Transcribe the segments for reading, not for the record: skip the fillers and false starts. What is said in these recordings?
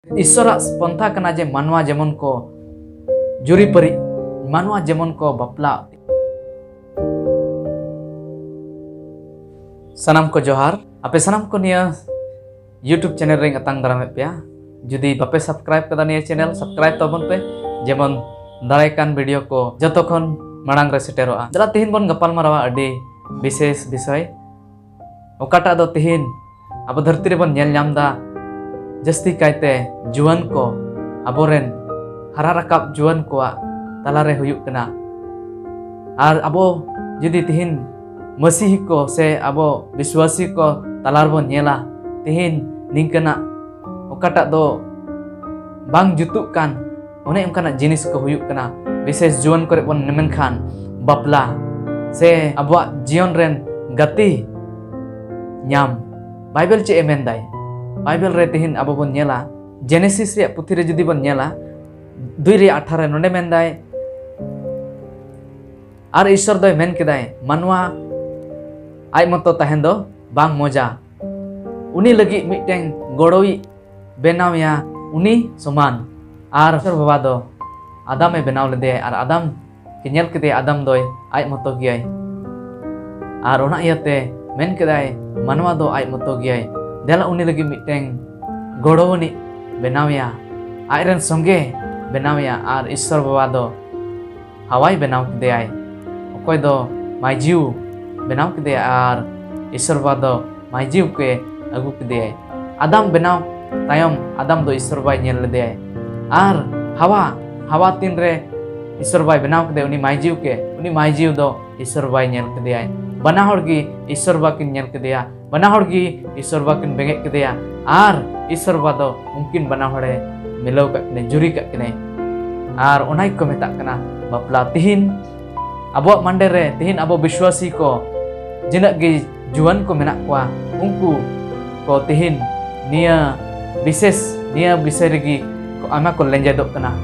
ईश्वरा पंथा कना जे मानवा जेमन को जुरीपरी मानवा जेमन को बपला सनाम को जोहार आपे सनाम को निया यूट्यूब चैनल रे अतांग दाराम पे जुदी बापे सब्सक्राइब कदा निया चैनल सब्सक्राइब तबन पे जेमन दारायकान वीडियो को जतोखन मांग रे सेटेरोआ जला तिहिन बन गपाल मारावा अडी विशेष विषय ओकाटा दो तिहिन अब धरती रे बन नेल नाम दा जस्ती कायते जुआन को अबोरेन हरा रकाब जुआन को तलारे हुयुक कना आर अबो जुदी तिहिन मसीही को से अबो विश्वासी को तलार बन नेला तिहिन निंकना ओकाटा दो बांग जुतुक कान ओने उनकाना जिनिस को हुयुक कना विशेष जुआन करे बन नेमेन खान बपला से अबो जीवन रेन गति न्याम बाइबल चे एमेन दाय बाइबल रे तिहिन अबो बन नेला जेनेसिस रे पुथि रे जुदी बन नेला 2:18 नोंडे मेन दाय आर ईश्वर दय मेन केदाय मानवा आय मतो तहेन दो बांग मोजा उनी लगी मिटें गोड़ोई बेनावया उनी समान आर ईश्वर बाबा दो आदम ए बेनाव लेदे आर आदम के नेल केदे आदम दोय आय मतो गियाय आर ओना इयाते मेन केदाय मानवा दो आय मतो गियाय देला उनी लगी मिटें गोड़ोनी बेनावया आयरन संगे बेनावया आर ईश्वर बाबा दो हवाई बेनाव केदे आय ओकोय दो माइजिउ बेनाव केदे आर ईश्वर बाबा दो माइजिउ के अगु केदे आदम बेनाव तायम आदम दो ईश्वर बाय नेल लेदे आर हवा तीन रे ईश्वर बाय बेनाव केदे उनी माइजिउ दो ईश्वर बाय नेल केदे बना हड़गी ईश्वर बा किन नेल केदे बना हड़गी ईश्वर बा किन बेंगे केदे आर ईश्वर बा दो उनकिन बना हड़े मिलाव कने जुरी कने आर ओनाय को मेता कना बपला तिहिन अबो मंडे रे तिहिन अबो विश्वासी को जिनक गे जुआन को मेना कोआ उनको को तिहिन निया विषय रेगी को आमा को लेंजेदो कना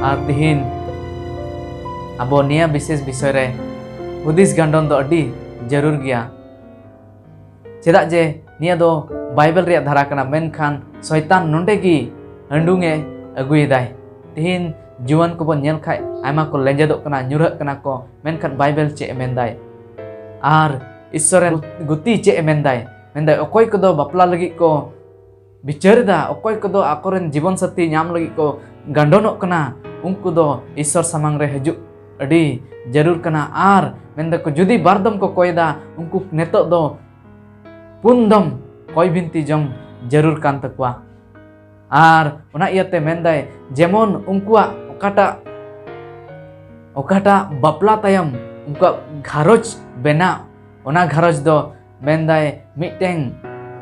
आर तिहिन अबो निया विशेष विषय रे हुदिस गांडन दो अडी जरूर गया चेदा जे निया दो बाइबल रे धारा कना मेनखान शैतान नोंडे गी हंडुंगे अगुयदाय तिहिन जुआन को बन नेल खाय आमा को लेंजेदो कना न्युरहक कना को मेनखान बाइबल चे मेनदाय आर ईश्वर गुती चे मेनदाय ओकोय को दो बपला लगी को बिचारदा ओकोय को दो आकोरेन जीवन साथी नाम लगी को गांडोनो कना उनको दो ईश्वर सामंग रे हजु अडी जरूर कना आर मेंदा को जुदी बारदम को कोयदा उनको नेतो दो पुनदम कोई बिनती जम जरूर कान तकवा आर ओना इयाते मेंदाय जेमन उनकुआ ओकाटा बपला तायम उनका घारोज बेना ओना घारोज दो मेंदाय मिटें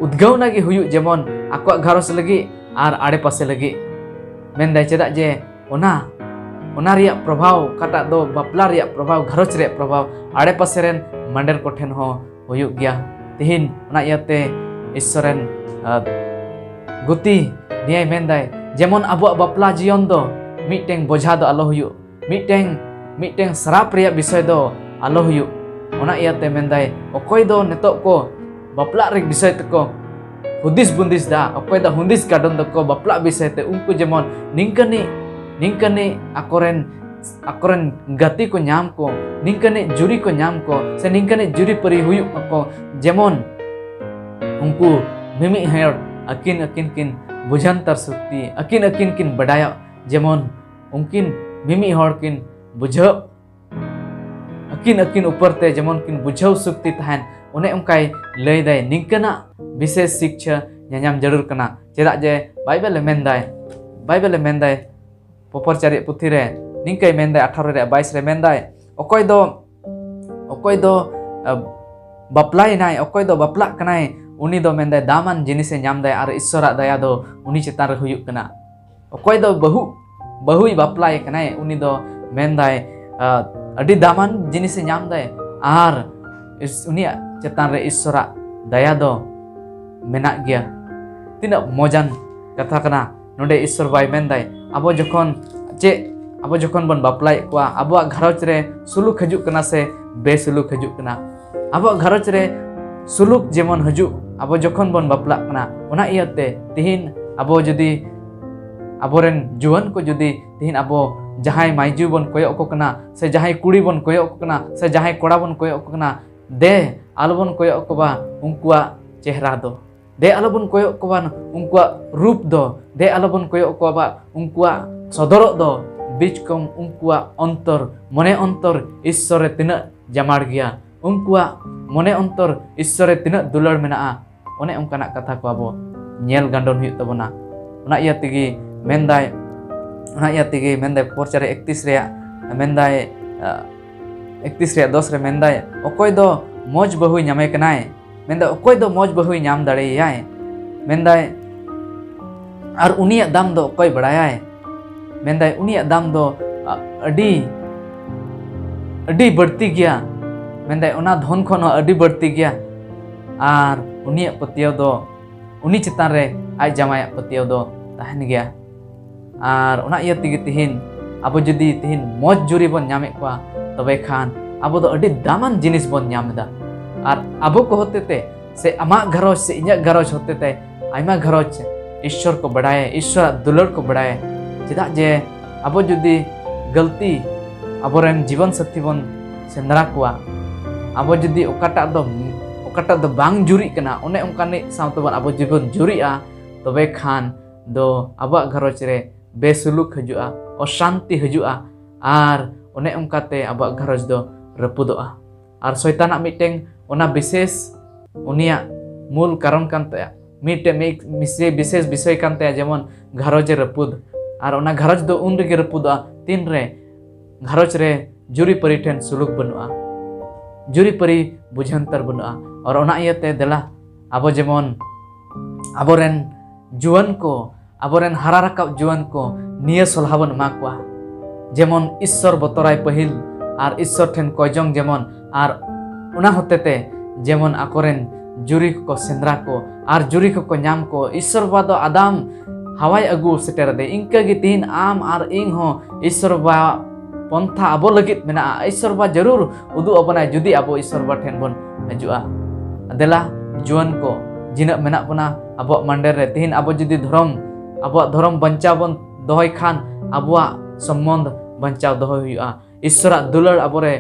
उद्गावना गे हुयु जेमन आको घारोज लगी आर आड़े पासे लगी मेंदाय चेदा जे ओना रिया प्रभाव काटा दो बपला रिया प्रभाव घारोज रे प्रभाव आड़े पासे रेन मंडर को ठेन हो हुयु गया तिहिन ओना इयाते ईश्वरन गुती नियाय मेंदाय जेमन अबो बपला जीवन दो मिटें बोझा दो आलो हुयु मिटें सराप रिया विषय दो आलो हुयु ओना इयाते मेंदाय ओकोय दो नेतो को बपला रे विषय तको हुदिस बुंदिस दा ओकोय दा हुदिस गाडन दो को बपला विषय ते उनको जेमन निंकनी आकोरेन गति को नाम को निंकने जुरी को नाम को से निंकने जुरी परी हुयु को जेमन उनको मिमि हेर अकिन किन बुझंतर सुक्ति अकिन किन बडाया जेमन उनकिन मिमि हर किन बुझ अकिन ऊपर ते जेमन किन बुझाव सुक्ति तहन उन्हें उनकाय लय दाय निंकना विशेष शिक्षा न्याम जरूर कना चेदा जे बाइबल मेंदाय पोपर चारि पुथि रे निंकय मेंदाय 18 रे 22 रे मेंदाय ओकोय दो बपलाय नाय ओकोय दो बपला कनाय उनी दो मेंदाय दामान जिनिसे नाम दाय आर ईश्वरा दया दो उनी चेतान रे हुयुक कना ओकोय दो बहुई बपलाय कनाय उनी दो मेंदाय अडी दामान जिनिसे नाम दाय आर उनी चेतान रे ईश्वरा दया दो मेना गया तिना मोजान कथा कना नोडे ईश्वर बाय मेंदाय अबो जखन बन बपलाय कोआ अबो घरज रे सुलुक हजुक कना से बेसुलुक हजुक कना अबो घरज रे सुलुक जेमन हजु अब जखन बन बापला कना ओना इयाते तिहिन अब जदि aboren juan ko judi tihin abo jahai maiju bon koyok ko kana se jahai kuri bon koyok ko kana se jahai kora bon koyok ko kana de alobon koyok ko ba ungkua chehra do de alobon koyok ko ba ungkua rup do de alobon koyok ko ba ungkua sodorok do बीच कम उनकुआ अंतर मने अंतर ईश्वरे तिना जमार गया उनकुआ मने अंतर ईश्वरे तिना दुलर मेना ओने उनकाना कथा को आबो नेल गांडोन हुई तबना ओना इया तिगी मेंदाय पोरचारे 31 रे मेंदाय 31 रे 10 रे मेंदाय ओकोय दो मौज बहु ᱧᱟᱢᱮ ᱠᱟᱱᱟᱭ मेंदा ओकोय दो मौज बहु ᱧᱟᱢ दाड़ेयाय मेंदाय आर उनिया दाम दो ओकोय बड़ायाय मेंदाय उनिया दाम दो अडी बढ़ती गया मेंदाय ओना धन खन अडी बढ़ती गया आर उनिया पतियाव दो उनी चितान रे आज जामाया पतियाव दो तहन गया आर ओना इया तिगी तिहिन आबो जुदी तिहिन मौज जुरी बन ᱧᱟᱢᱮ ᱠᱚᱣᱟ तबे खान आबो दो अडी दामान जिनिस बन ᱧᱟᱢदा आर आबो को होते ते से अमा घरोज से इᱧᱟ घरोज होते ते आयमा घरोज ईश्वर को बढ़ाए ईश्वर दुलर को बढ़ाए चेदा जे आबो जुदी गलती आबोरेन जीवन साथी बन सेंद्रा कुआ आबो जुदी ओकाटा दो बांग जुरी कना ओने उनकानी सावते बन आबो जीवन जुरीआ तबे खान दो आबो घरोज रे बेसुलुक हजुआ अशांति हजुआ आर ओने उनकाते आबो घरोज दो रपुदोआ आर शैताना मिटेंग ओना विशेष उनिया मूल कारण कानते मिटे विशेष विषय कानते जेमन घरोज रपुद आर ओना घरोज दो उन रेगे रपुदोआ तीन रे घरोज रे जुरी परी ठेन सुलुक बनुआ जुरी परी बुझंतर बनुआ और ओना इयाते देला आबो जेमन आबोरेन जुआन को आबोरेन हारा राकाब जुआन को निया सलाह बन एमा कोआ जेमन ईश्वर बतराय पहिल आर ईश्वर ठेन कयजंग जेमन आर ओना होतेते जेमन आकोरेन जुरी को सेंद्रा को आर जुरी को नाम को ईश्वर बा दो आदाम हवाई अगु सेटर दे इंका गी तीन आम आर इंग हो ईश्वर बा पंथा आबो लगित मेना ईश्वर बा जरूर उदु अपना जुदी आबो ईश्वर बा ठेन बन हजुआ देला जुआन को जिना मेना बना आबो मंडेर रे तीन आबो जुदी धर्म बंचाव बन दोहय खान आबो संबंध बंचाव दोहय हुआ ईश्वर दुलर आबोरे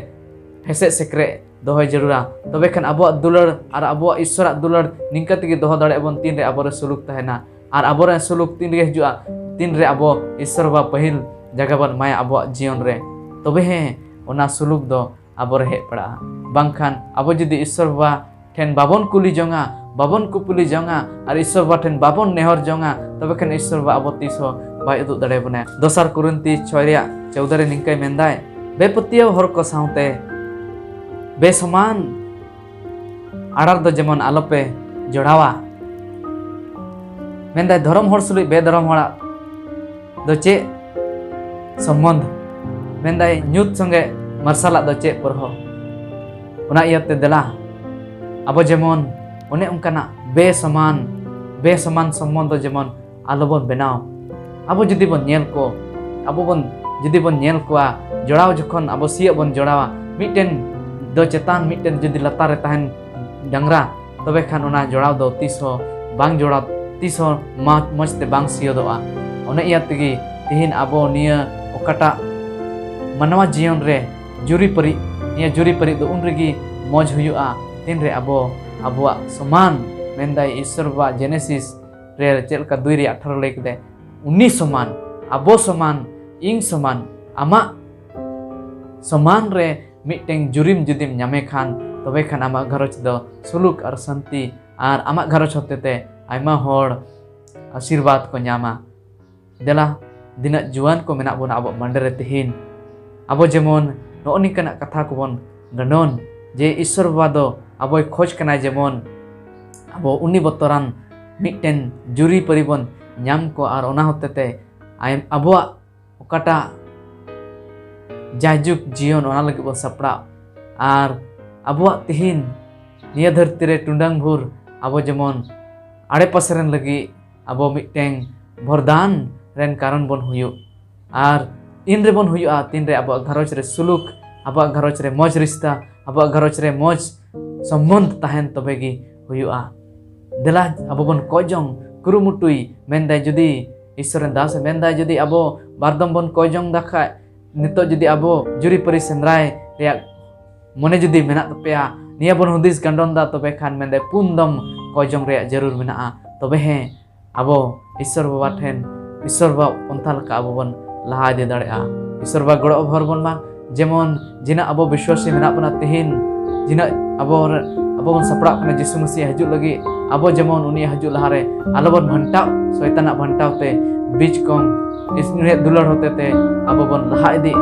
हेसे सेक्रे दोहय जरूरा तबे खान आबो दुलर आर आबो ईश्वर दुलर निंका तेगे दोह दाड़े बन तीन रे आबोरे सुलुक तहना आर आबोरे सुलुक तीन रे हजुआ तीन रे आबो ईश्वर बा पहिल जगह बन माया आबो जीवन रे तबे हे ओना सुलुक दो आबोरे हे पड़ा बांखान आबो जुदी ईश्वर बा ठेन बाबन कुली जंगा बाबन कुपुली जंगा आर ईश्वर बा ठेन बाबन नेहर जंगा तबे खान ईश्वर बा आबो तीसो बाय उदु दाड़े बने दोसर कुरंती 6 रे 14 रे निंकाय मेंदाय बेपतिया हर को साउते बेसमान आड़ार दो जेमन आलोपे जोड़ावा मेंदाय धर्म हर सुलुई बेधर्म हड़ा दो चे संबंध मेंदाय न्यूत संगे मार्शल दो चे परहो ओना इयाते देला आबो जेमन ओने उनकाना बेसमान संबंध जेमन आलोबन बनाव आबो जुदी बन नेल को आबो बन जुदी बन नेल कोआ जोड़ाव जखन आबो सिया बन जोड़ावा मिटेन दो चेतान मिटेन जुदी लतार रे ताहन डंगरा तबे खान ओना जोड़ाव दो तीसो बांग जोड़ाव तीसो मजते बांग सियोदोआ ओने इया तेगी तिहिन आबो निया ओकाटा मानवा जीवन रे जुरी परी दो उन रेगी मौज हुआ तीन रे आबो समान मेंदाय ईश्वर बा जेनेसिस रे चेलका 2 रे 18 लई कदे उन्नी समान आबो समान इंग समान आमा समान रे मिटेंग जुरिम जुदिम ᱧᱟᱢᱮ खान तबे खान आमा घरोज दो सुलुक और शांति आर आमा घरोज होतेते आयमा होड़ आशीर्वाद को ᱧᱟᱢᱟ देला दिना जुआन को मेना बोन आबो मंडरे तिहिन आबो जेमन नो निकना कथा को बन गणन जे ईश्वर बा दो आबो खोज कना जेमन आबो उन्नी बतरान मिटेन जुरी परिबन ᱧᱟᱢ को आर ओना होतेते आबो ओकाटा जाजुक जीवन ओना लगे बन सपड़ा आर आबो तिहिन निया धरती रे टुंडांग भूर आबो जेमन आड़े पासेरन लगी आबो मिटेंग वरदान रेन कारण बन हुयो आर इन रे बन हुयो तीन रे आबो घरोज रे सुलुक आबो घरोज रे मौज रिश्ता आबो घरोज रे मौज संबंध ताहन तबेगी हुयो देला आबो बन कयजंग कुरुमुटुई मेंदाय जुदी ईश्वर दास मेनदा जदि अबो बारदम बन कोयजोंग दाखा नितो जदि अबो जुरी परी सेंद्राय रेया मने जदि मेना तपेया निया बन हुदिस गंडोन दा तबे खान मेंदे पुनदम कोयजोंग रेया जरूर मेना तबे हे अबो ईश्वर बाबा ठेन ईश्वर बाबा पंथा लका अबो बन लहा इदि दाड़ेया ईश्वर बाबा गड़ो भर बन मा जेमन जिना अबो विश्वासी मेना बना तिहिन जिना अबो बन सपड़ा कने यीशु मसीह हजू लगी अबो जेमन उनी हजू लहारे आलो बन भंटाव शैताना भंटाव ते बीच कम इस दुलड़ होते ते अबो बन लहा इदि